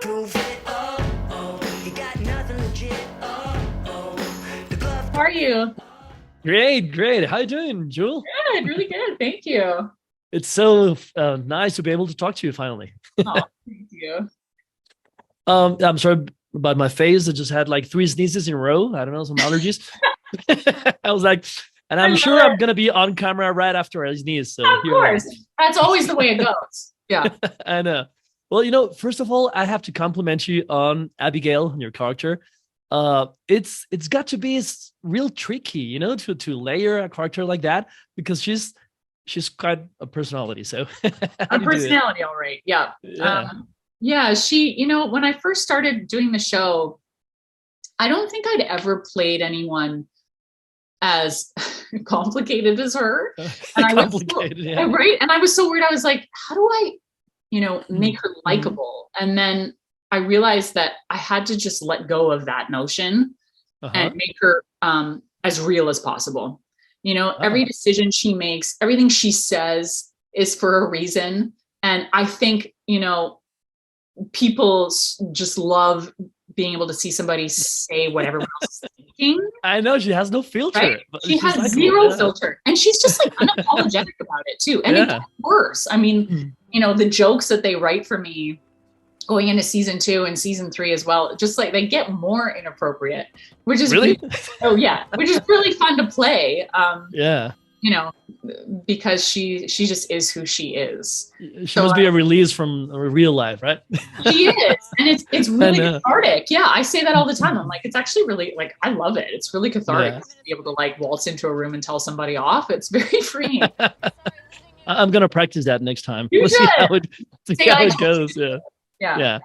Prove it. Oh, oh, you got nothing legit. Oh, oh, the glove. How are you? Great, great. How you doing, Jewel? Good, really good. Thank you. It's so nice to be able to talk to you finally. Oh, thank you. I'm sorry about my face. I just had like three sneezes in a row. I don't know, some allergies. I was like, and I I'm love sure I'm it. gonna be on camera right after I sneeze. So Of here I am. course. That's always the way it goes. Yeah. I know. Well, first of all, I have to compliment you on Abigail and your character. It's got to be real tricky, to layer a character like that because she's quite a personality. So how A do you do it? personality, all right. Yeah. Yeah. Yeah, when I first started doing the show, I don't think I'd ever played anyone as complicated as her. And I was so, Complicated, yeah. right. And I was so worried. I was like, how do I, make her Mm-hmm. likable? And then I realized that I had to just let go of that notion and Uh-huh. make her as real as possible. Every Ah, decision she makes, everything she says is for a reason. And I think, people just love being able to see somebody say what everyone else is thinking, I know she has no right? filter, but She she's has likable. zero Yeah. filter and she's just like unapologetic about it too. And it gets Yeah. worse. I mean, Mm. the jokes that they write for me going into season 2 and season 3 as well, just like they get more inappropriate, which is Really? really, oh yeah, which is really fun to play. Yeah. You know, because she just is who she is. She So must be a release from real life, right? she is, and it's I really know. cathartic. Yeah, I say that all the time. I'm like, it's actually really like I love it. It's really cathartic Yeah. to be able to like waltz into a room and tell somebody off. It's very freeing. I'm gonna practice that next time. You We'll see should how it see say how I it told goes. you. Yeah. Yeah.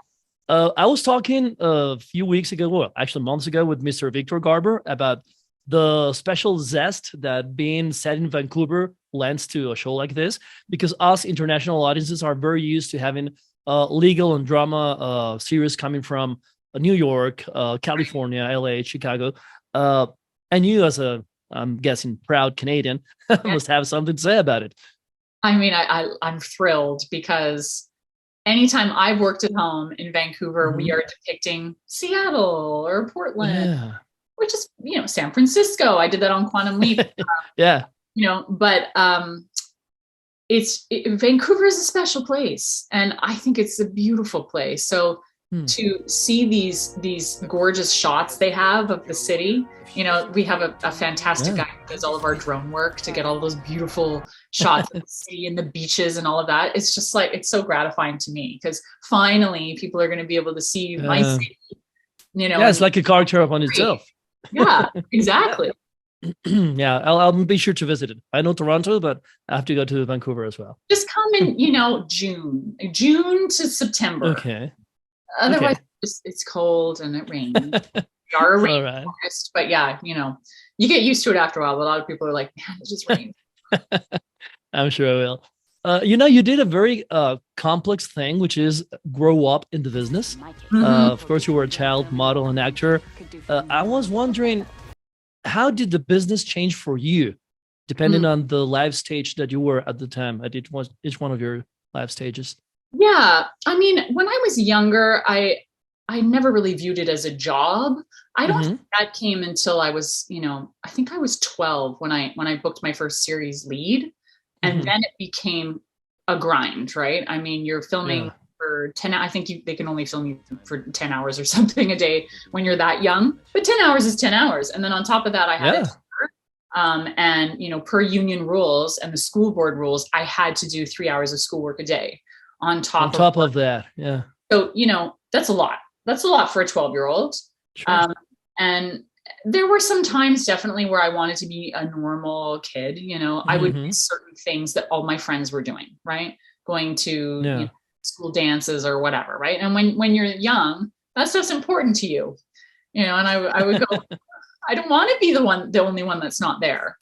Yeah. I was talking a few weeks ago, well, actually months ago, with Mr. Victor Garber about the special zest that being set in Vancouver lends to a show like this, because us international audiences are very used to having legal and drama series coming from New York, California, LA, Chicago. Uh, and you, as I'm guessing, proud Canadian, Yeah. must have something to say about it. I mean, I'm thrilled because anytime I've worked at home in Vancouver, we Mhm. are depicting Seattle or Portland, Yeah. which is San Francisco. I did that on Quantum Leap. Yeah. But Vancouver is a special place, and I think it's a beautiful place. So Hmm. to see these gorgeous shots they have of the city, we have a fantastic Yeah. guy who does all of our drone work to get all those beautiful shots of the city and the beaches and all of that. It's just like it's so gratifying to me because finally people are going to be able to see my Uh, city, yeah, it's and like a character upon itself. yeah, Yeah. exactly. Yeah, I'll be sure to visit it. I know Toronto, but I have to go to Vancouver as well. Just come in, June to September. Okay. Otherwise, Okay. it's cold and it rains. We are a All right. rainforest, but yeah, you get used to it after a while. But a lot of people are like, man, it just rains. I'm sure I will. You did a very complex thing, which is grow up in the business. Mhm. Of course, you were a child model and actor. I was wondering, how did the business change for you, depending Mm. on the life stage that you were at the time at each one of your life stages? Yeah, I mean, when I was younger, I never really viewed it as a job. I don't think Mm-hmm. that came until I was, I think I was 12 when I booked my first series lead, and Mm-hmm. then it became a grind, right? I mean, you're filming Yeah. for 10, I think they can only film you for 10 hours or something a day when you're that young, but 10 hours is 10 hours. And then on top of that, I had a Yeah. tutor. And per union rules and the school board rules, I had to do 3 hours of schoolwork a day on On top of top work. of that, yeah. So, that's a lot. That's a lot for a 12-year-old. Sure. Um, and there were some times definitely where I wanted to be a normal kid. I would Mm-hmm. miss certain things that all my friends were doing, right? Going to, Yeah. school dances or whatever, right? And when you're young, that stuff's important to you, and I would go, I don't want to be the only one that's not there,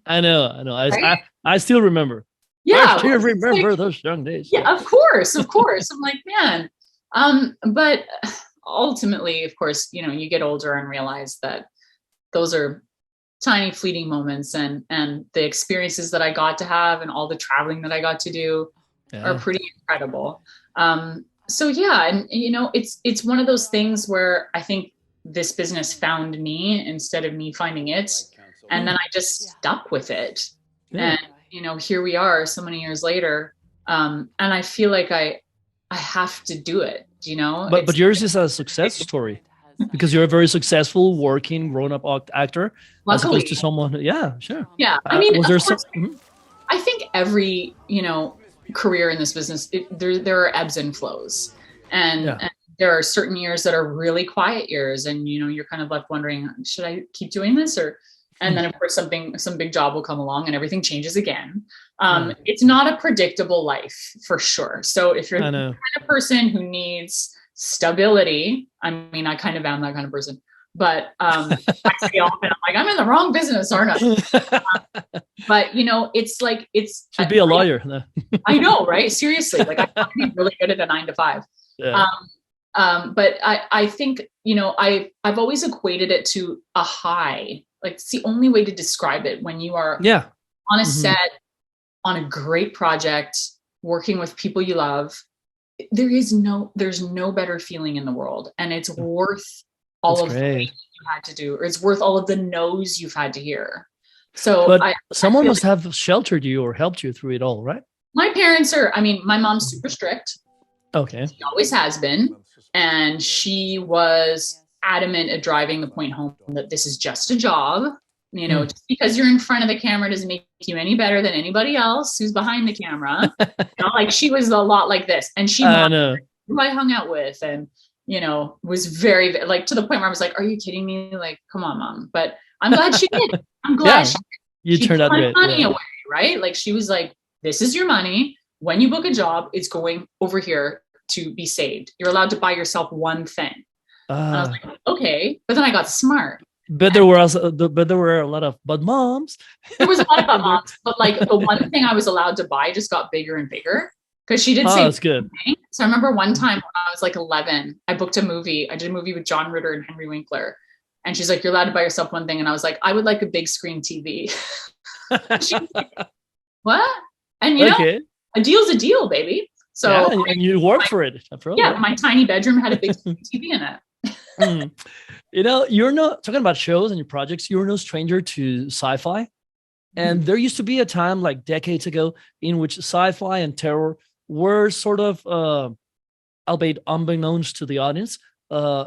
I know. I know. right? I still remember. I Yeah, still it's like, remember those young days. Yeah. yeah, of course, of course. I'm like, man. But ultimately, of course, you get older and realize that those are tiny fleeting moments, and the experiences that I got to have and all the traveling that I got to do are Yeah. pretty incredible. Um, So yeah, and it's one of those things where I think this business found me instead of me finding it, and then Mm, I just stuck with it. yeah. And here we are so many years later. And I feel like I have to do it, But it's yours is a success story because you're a very successful working grown-up actor as opposed to luckily. someone. Yeah, sure. Yeah, I mean, Was of there some? course, Mhm. I think every career in this business, there are ebbs and flows, and, Yeah. and there are certain years that are really quiet years, and you're kind of left wondering, should I keep doing this, or and Hmm. then of course some big job will come along and everything changes again. Yeah. It's not a predictable life for sure. So if you're I the know. kind of person who needs stability, I mean, I kind of am that kind of person, but I say often, I'm like, I'm in the wrong business, aren't I? But it's like Should be a lawyer. No. I know, right? Seriously, like I want to be really good at a 9 to 5. Yeah. Um, but I think I've always equated it to a high. Like it's the only way to describe it when you are Yeah. on a Hmm. set, on a great project, working with people you love. There's no better feeling in the world, and it's worth That's all of the wait great. you had to do, or it's worth all of the no's you've had to hear. So But I someone feel must like have sheltered you or helped you through it all, right? my parents are. I mean, my mom's Mhm. super strict. Okay. She always has been. And she was adamant at driving the point home that this is just a job. Mm. Just because you're in front of the camera doesn't make you any better than anybody else who's behind the camera. Like she was a lot like this. And she I monitored know. who I hung out with, and, was very, like, to the point where I was like, are you kidding me? Like, come on, mom. But I'm glad she did. I'm glad Yeah, she, you she turned put out my great. money Yeah. away, right? Like she was like, this is your money. When you book a job, it's going over here to be saved. You're allowed to buy yourself one thing. And I was Uh, like, okay. But then I got smart. but And there were a lot of but moms. there was a lot of There- moms, but like the one thing I was allowed to buy just got bigger and bigger because she did oh, say that's good. one thing. So I remember one time when I was like 11, I booked a movie. I did a movie with John Ritter and Henry Winkler. And she's like, you're allowed to buy yourself one thing. And I was like, I would like a big screen TV. She was like, what? And Okay. a deal's a deal, baby. Yeah, So and you worked my, for it after all, yeah, yeah. my tiny bedroom had a big screen TV in it. Mm. You're not talking about shows and your projects. You're no stranger to sci-fi. And there used to be a time like decades ago in which sci-fi and terror were sort of, albeit unbeknownst to the audience, uh,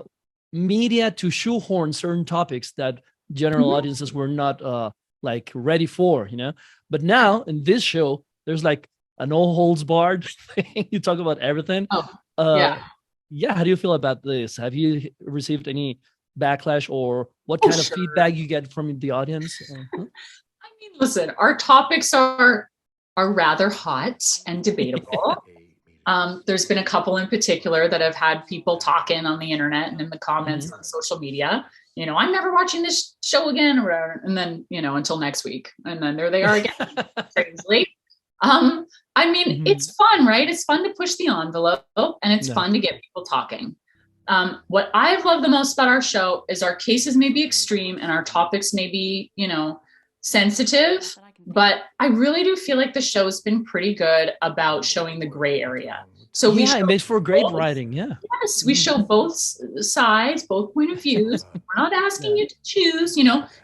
media to shoehorn certain topics that general Mhm. audiences were not like ready for. But now in this show, there's like a no holds barred thing. You talk about everything. Oh, Uh, yeah. yeah, how do you feel about this? Have you received any backlash or what Oh, kind of sure. feedback you get from the audience? I mean, listen, our topics are rather hot and debatable. There's been a couple in particular that have had people talking on the internet and in the comments Mhm. on social media. I'm never watching this show again, or whatever. And then, until next week, and then there they are again, strangely. Um, I mean, Mhm. it's fun, right? It's fun to push the envelope, and it's Yeah. fun to get people talking. What I've loved the most about our show is our cases may be extreme and our topics may be, sensitive, but I really do feel like the show's been pretty good about showing the gray area. So we Yeah, show it makes for great both. writing. Yeah. Yes, we Mhm. show both sides, both point of views. We're not asking Yeah. you to choose,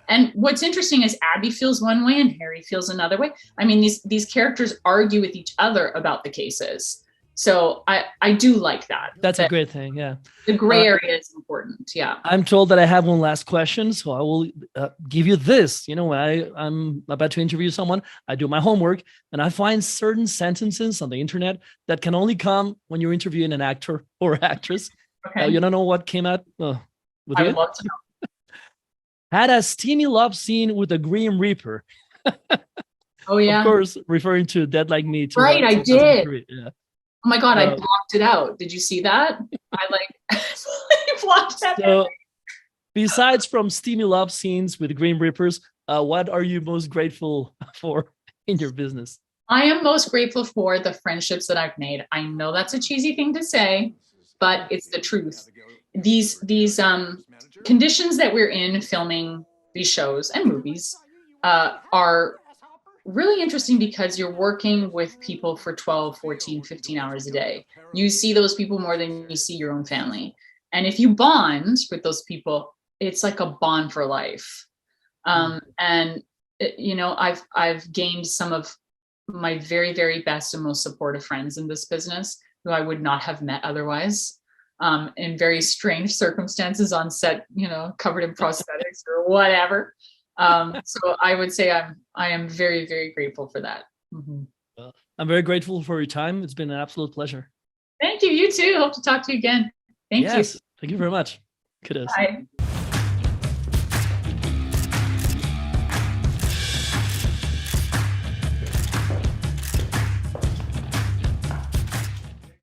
And what's interesting is Abby feels one way and Harry feels another way. I mean, these characters argue with each other about the cases. So I do like that. That's a That great thing. Yeah. the gray Uh, area is important. Yeah. I'm told that I have one last question, so I will give you this. When I'm about to interview someone, I do my homework and I find certain sentences on the internet that can only come when you're interviewing an actor or actress. Okay. You don't know what came out with I would you? love to know. Had a steamy love scene with a Grim Reaper. Oh Of yeah. course, referring to Dead Like Me Right, I did. 2003. Yeah. Oh my God, I Uh, blocked it out. Did you see that? I like blocked that. so, besides from steamy love scenes with Grim Reapers, what are you most grateful for in your business? I am most grateful for the friendships that I've made. I know that's a cheesy thing to say, but it's the truth. These conditions that we're in filming these shows and movies are really interesting because you're working with people for 12, 14, 15 hours a day. You see those people more than you see your own family. And if you bond with those people, it's like a bond for life. And you know, I've gained some of my very, very best and most supportive friends in this business who I would not have met otherwise, in very strange circumstances on set, you know, covered in prosthetics or whatever. So I would say I am very, very grateful for that. Mhm. Well, I'm very grateful for your time. It's been an absolute pleasure. Thank you. You too. Hope to talk to you again. Thank you. Yes, thank you very much. Kudos. Bye.